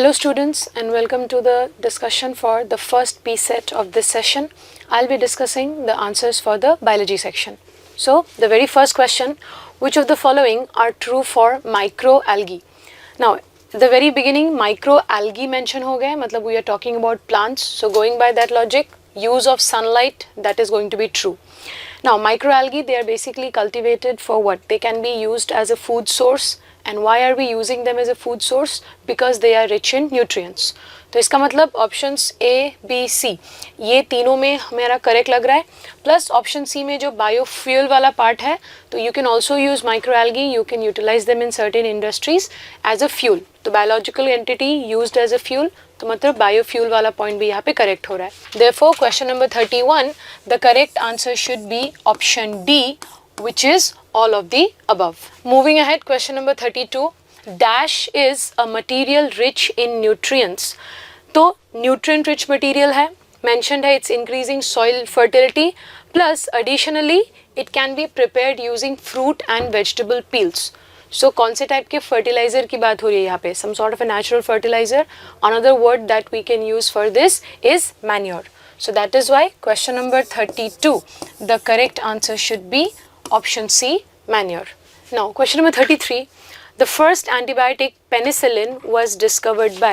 Hello students and welcome to the discussion for the first P set of this session. I'll be discussing the answers for the biology section. So the very first question, which of the following are true for microalgae? Now the very beginning microalgae mention हो गए, मतलब we are talking about plants. So going by that logic, use of sunlight, that is going to be true. Now microalgae, they are basically cultivated for what? They can be used as a food source. And why are we using them as a food source? Because they are rich in nutrients. तो इसका मतलब options A B C ये तीनों में हमारा correct लग रहा है, प्लस ऑप्शन सी में जो बायोफ्यूल वाला पार्ट है, तो you can also use microalgae, you can utilize them in certain industries as a fuel. तो biological entity used as a fuel, तो मतलब बायोफ्यूल वाला पॉइंट भी यहाँ पे करेक्ट हो रहा है. Therefore question number 31, the correct answer should be option D, which is all of the above. Moving ahead, question number 32. Dash is a material rich in nutrients. तो nutrient rich material है, mentioned है, it's increasing soil fertility, plus additionally it can be prepared using fruit and vegetable peels. So कौन से type के fertilizer की बात हो रही है यहाँ पे? Some sort of a natural fertilizer. Another word that we can use for this is manure. So that is why question number 32, the correct answer should be option C, manure. Now question number 33, the first antibiotic penicillin was discovered by.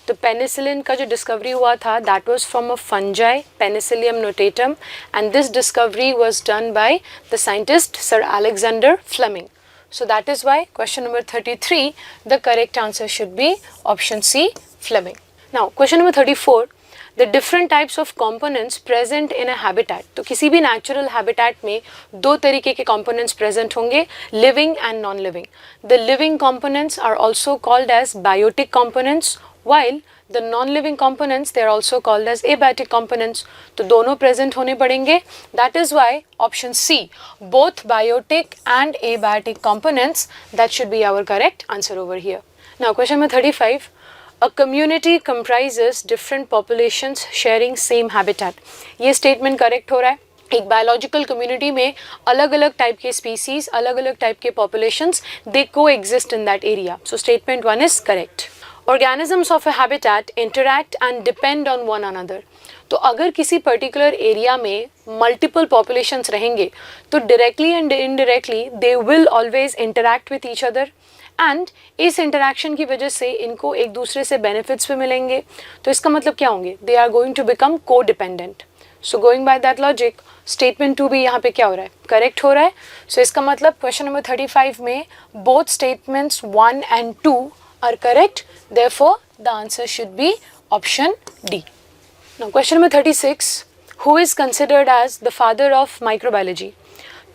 तो penicillin का जो discovery हुआ था, that was from a fungi, Penicillium notatum, and this discovery was done by the scientist Sir Alexander Fleming. So that is why question number 33, the correct answer should be option C, Fleming. Now question number 34, the different types of components present in a habitat. तो किसी भी natural habitat में दो तरीके के components present होंगे, living and non-living. The living components are also called as biotic components, while the non-living components, they are also called as abiotic components. तो दोनों present होने पड़ेंगे. That is why option C, both biotic and abiotic components, that should be our correct answer over here. Now question number 35. A community comprises different populations sharing same habitat. ये statement correct हो रहा है. एक biological community में अलग अलग type के species, अलग अलग type के populations, they coexist in that area. So statement 1 is correct. Organisms of a habitat interact and depend on one another. तो अगर किसी पर्टिकुलर एरिया में मल्टीपल पॉपुलेशंस रहेंगे तो directly and indirectly they will always interact with each other, and इस interaction की वजह से इनको एक दूसरे से बेनिफिट्स भी मिलेंगे. तो इसका मतलब क्या होंगे? They are going to become codependent. So going by that logic, statement 2 भी यहाँ पे क्या हो रहा है? करेक्ट हो रहा है. सो इसका मतलब क्वेश्चन नंबर 35 में both statements 1 and 2 are correct. Therefore the answer should be option D. Now question number 36, who is considered as the father of microbiology?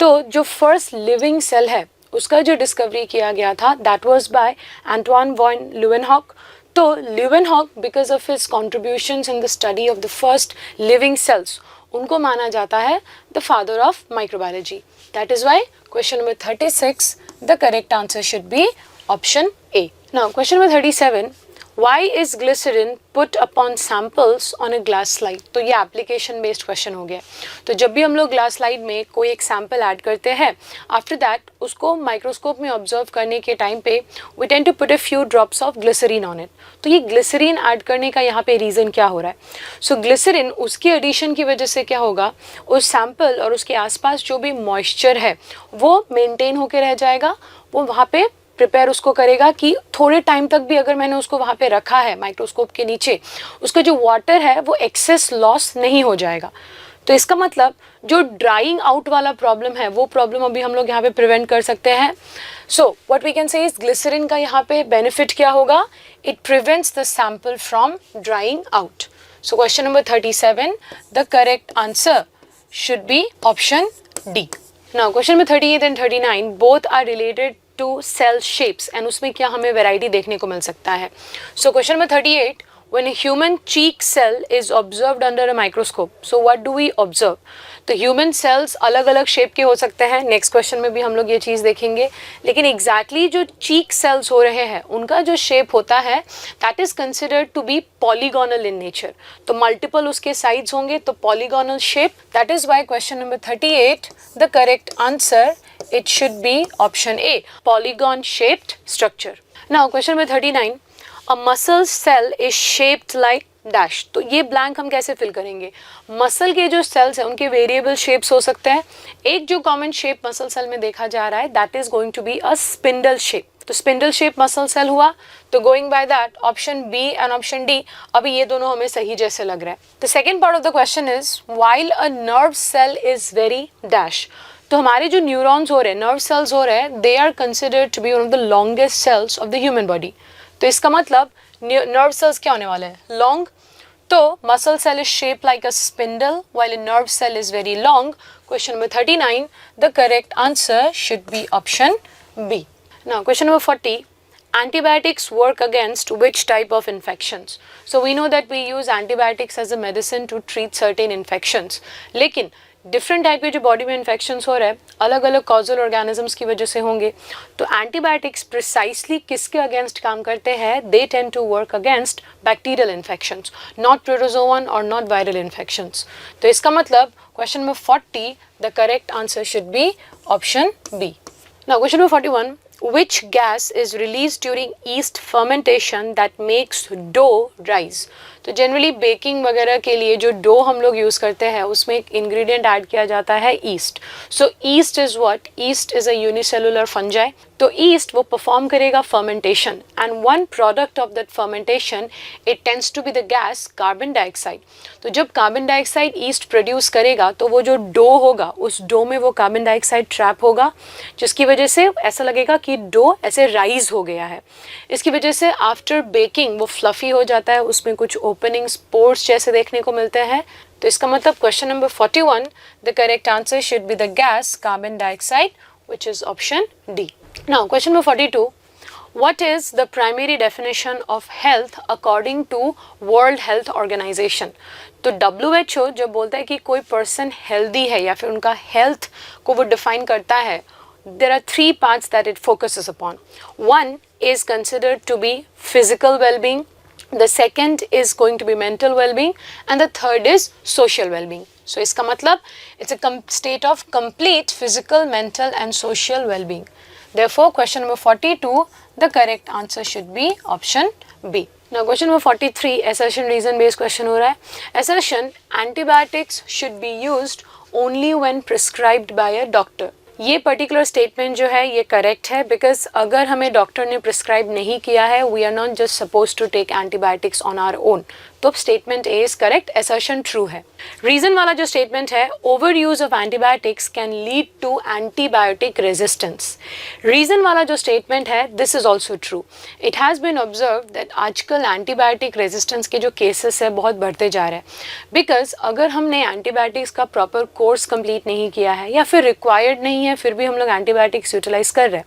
तो जो first living cell है उसका जो डिस्कवरी किया गया था, that was by Antoine von Leeuwenhoek. तो Leeuwenhoek, because of his contributions in the study of the first living cells, उनको माना जाता है the father of microbiology. That is why question number 36, the correct answer should be option A. Now question number 37, why is glycerin put upon samples on a glass slide? तो ये application based question हो गया. तो जब भी हम लोग glass slide में कोई एक सैम्पल ऐड करते हैं, आफ्टर दैट उसको माइक्रोस्कोप में ऑब्जर्व करने के टाइम पे we tend to put a few drops of glycerin on it. तो ये ग्लिसरीन ऐड करने का यहाँ पे रीज़न क्या हो रहा है? सो ग्लिसरीन, उसके एडिशन की वजह से क्या होगा, उस सैम्पल और उसके आसपास जो भी मॉइस्चर है वो मेनटेन होके रह जाएगा. वो वहाँ पे प्रिपेयर उसको करेगा कि थोड़े टाइम तक भी अगर मैंने उसको वहाँ पे रखा है माइक्रोस्कोप के नीचे, उसका जो वाटर है वो एक्सेस लॉस नहीं हो जाएगा. तो इसका मतलब जो ड्राइंग आउट वाला प्रॉब्लम है वो प्रॉब्लम अभी हम लोग यहाँ पे प्रिवेंट कर सकते हैं. So what we can say is glycerin का यहाँ पे बेनिफिट क्या होगा? It prevents the sample from drying out. So question number 37, the correct answer should be option D. Now question number 38 and 39 both are related to cell shapes, and उसमें क्या हमें variety देखने को मिल सकता है. So question number 38, when a human cheek cell is observed under a microscope, so what do we observe? तो human cells अलग अलग शेप के हो सकते हैं. नेक्स्ट क्वेश्चन में भी हम लोग ये चीज़ देखेंगे. लेकिन एग्जैक्टली जो चीक सेल्स हो रहे हैं उनका जो शेप होता है that is considered to be polygonal in nature. तो मल्टीपल उसके साइड्स होंगे, तो polygonal shape. That is why question number 38, the correct answer it should be option A, polygon shaped structure. Now question number 39, a muscle cell is shaped like dash. तो ये blank हम कैसे fill करेंगे? Muscle के जो sales हैं उनके variable shapes हो सकते हैं। एक जो कॉमन शेप मसल सेल में देखा जा रहा है that is going to be a spindle shape. तो स्पिंडल शेप मसल सेल हुआ, तो going by that option B and option D, अभी ये दोनों हमें सही जैसे लग रहा है। The second part of the question is while a nerve cell is very dash. तो हमारे जो न्यूरॉन्स हो रहे हैं, नर्व सेल्स हो रहे हैं, they are considered to be one of the longest cells of the human body. तो इसका मतलब नर्व सेल्स क्या होने वाले हैं? लॉन्ग। तो muscle cell is shape like a spindle while a nerve cell is very long. Question number 39, the correct answer should be option B. Now question number 40, antibiotics work against which type of infections? So we know that we use antibiotics as a medicine to treat certain infections. लेकिन different type के जो body में infections हो रहे हैं अलग अलग causal organisms की वजह से होंगे। तो एंटीबायोटिक्स प्रिसाइसली किसके अगेंस्ट काम करते हैं? They tend to work against bacterial infections, not protozoan और नॉट वायरल इन्फेक्शंस। तो इसका मतलब question number 40, the correct answer should be option B. Now question number 41, which gas is released during yeast fermentation that makes dough rise? तो generally baking वगैरह के लिए जो dough हम लोग यूज़ करते हैं उसमें एक इंग्रेडिएंट ऐड किया जाता है yeast. So yeast is what? Yeast is a unicellular fungi. तो ईस्ट वो परफॉर्म करेगा fermentation and one product of that fermentation it tends to be the gas carbon dioxide. तो जब कार्बन डाइऑक्साइड ईस्ट प्रोड्यूस करेगा तो वो जो dough होगा उस डो में वो कार्बन डाइऑक्साइड ट्रैप होगा, जिसकी वजह से ऐसा लगेगा कि डो ऐसे राइज हो गया है। इसकी वजह से आफ्टर बेकिंग वो फ्लफी हो जाता है, उसमें कुछ ओपनिंग स्पोर्स जैसे देखने को मिलते हैं। तो इसका मतलब question number 41, the correct answer should B the gas carbon dioxide which is option D. Now question number 42, what is the primary definition of health according to World Health Organization? तो WHO जब बोलता है कि कोई person healthy है या फिर उनका हेल्थ को वो डिफाइन करता है, there are three parts that it focuses upon. One is considered to be physical well-being, the second is going to be mental well-being and the third is social well-being. So इसका मतलब it's a state of complete physical, mental and social well-being. Therefore question number 42, the correct answer should be option B. Now question number 43, assertion reason based question हो रहा है। Assertion, antibiotics should be used only when prescribed by a doctor. ये particular statement जो है ये correct है, because अगर हमें डॉक्टर ने प्रिस्क्राइब नहीं किया है we are not just suppose to take antibiotics on our own. तो statement A is correct, assertion true है। रीजन वाला जो स्टेटमेंट है, over use of antibiotics can lead to antibiotic resistance. Reason वाला जो स्टेटमेंट है this is also true. It has been observe that आजकल antibiotic resistance के जो केसेस है बहुत बढ़ते जा रहे हैं, बिकॉज अगर हमने एंटीबायोटिक्स का प्रॉपर कोर्स कंप्लीट नहीं किया है या फिर रिक्वायर्ड नहीं है फिर भी हम लोग एंटीबायोटिक्स यूटिलाइज कर रहे हैं,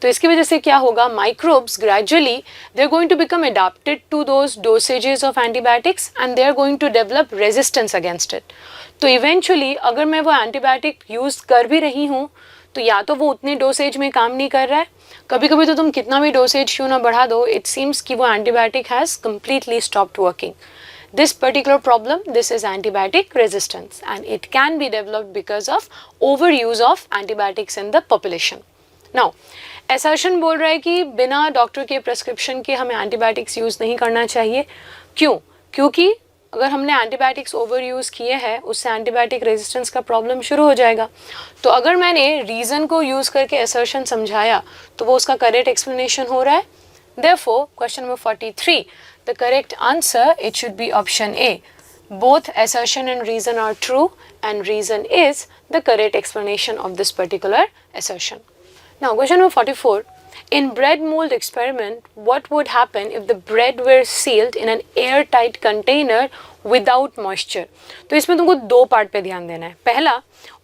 तो इसकी वजह से क्या होगा, microbes gradually they are going to become adapted to those dosages of antibiotics and they are going to develop resistance against it. तो इवेंचुअली अगर मैं वो एंटीबायोटिक यूज़ कर भी रही हूँ तो या तो वो उतने डोसेज में काम नहीं कर रहा है, कभी कभी तो तुम कितना भी डोसेज क्यों ना बढ़ा दो, इट सीम्स कि वो antibiotic has completely stopped working. This particular problem, this is antibiotic resistance and it can be developed because of overuse of antibiotics in the population. Now, assertion बोल रहा है कि बिना डॉक्टर के प्रेस्क्रिप्शन के हमें एंटीबायोटिक्स यूज़ नहीं करना चाहिए। क्यों? क्योंकि अगर हमने एंटीबायोटिक्स ओवर यूज़ किए हैं उससे एंटीबायोटिक रेजिस्टेंस का प्रॉब्लम शुरू हो जाएगा। तो अगर मैंने रीज़न को यूज़ करके असर्शन समझाया तो वो उसका करेक्ट एक्सप्लेनेशन हो रहा है। Therefore, question number 43, the correct answer, it should be option A. Both assertion and reason are true and reason is the correct explanation of this particular assertion. Now, question number 44, in bread mold experiment, what would happen if the bread were sealed in an airtight container without moisture? तो इसमें तुमको दो part पे ध्यान देना है। पहला,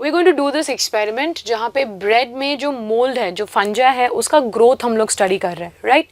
we going to do this experiment जहाँ पे ब्रेड में जो मोल्ड है, जो फंजा है, उसका ग्रोथ हम लोग स्टडी कर रहे हैं, राइट?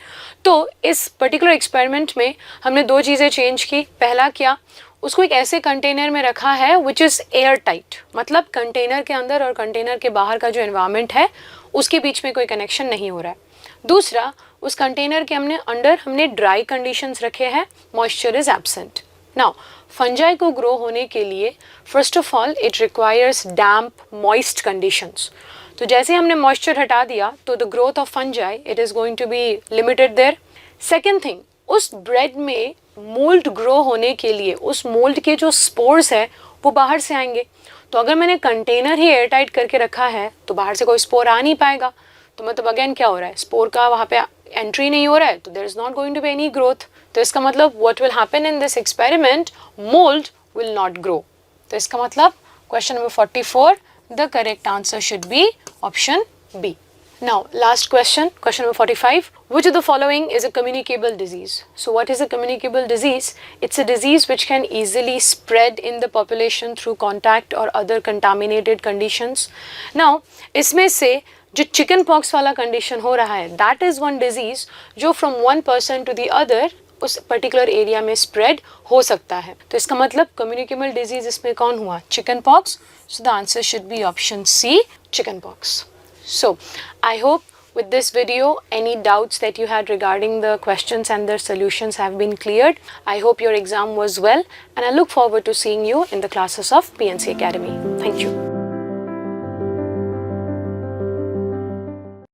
तो इस पर्टिकुलर एक्सपेरिमेंट में हमने दो चीज़ें चेंज की। पहला क्या, उसको एक ऐसे कंटेनर में रखा है विच इज़ एयर टाइट, मतलब कंटेनर के अंदर और कंटेनर के बाहर का जो एनवायरनमेंट है उसके बीच में कोई कनेक्शन नहीं हो रहा है। दूसरा, उस कंटेनर के अंदर हमने ड्राई कंडीशंस रखे हैं, moisture is absent. Now fungi को ग्रो होने के लिए first of all it requires damp moist conditions. तो जैसे हमने मॉइस्चर हटा दिया तो the growth of fungi it is going to be limited there. Second thing, उस ब्रेड में मोल्ड ग्रो होने के लिए उस मोल्ड के जो स्पोर्स है वो बाहर से आएंगे। तो अगर मैंने कंटेनर ही एयर टाइट करके रखा है तो बाहर से कोई स्पोर आ नहीं पाएगा। तो मतलब अगेन क्या हो रहा है, स्पोर का वहाँ पे एंट्री नहीं हो रहा है, तो there is not going to be any growth. तो इसका मतलब what will happen in this experiment, mould will not grow. तो इसका मतलब question number 44, the correct answer should be option B. Now, last question, question number 45. Which of the following is a communicable disease? So, what is a communicable disease? It's a disease which can easily spread in the population through contact or other contaminated conditions. Now, इसमें से जो chicken pox वाला condition हो रहा है, that is one disease जो from one person to the other उस particular area में स्प्रेड हो सकता है। तो इसका मतलब कम्युनिकेबल डिजीज इसमें कौन हुआ, chicken pox. So the answer should be option C, chicken pox. So, I hope with this video any doubts that you had regarding the questions and their solutions have been cleared. I hope your exam was well and I look forward to seeing you in the classes of PNC Academy. Thank you.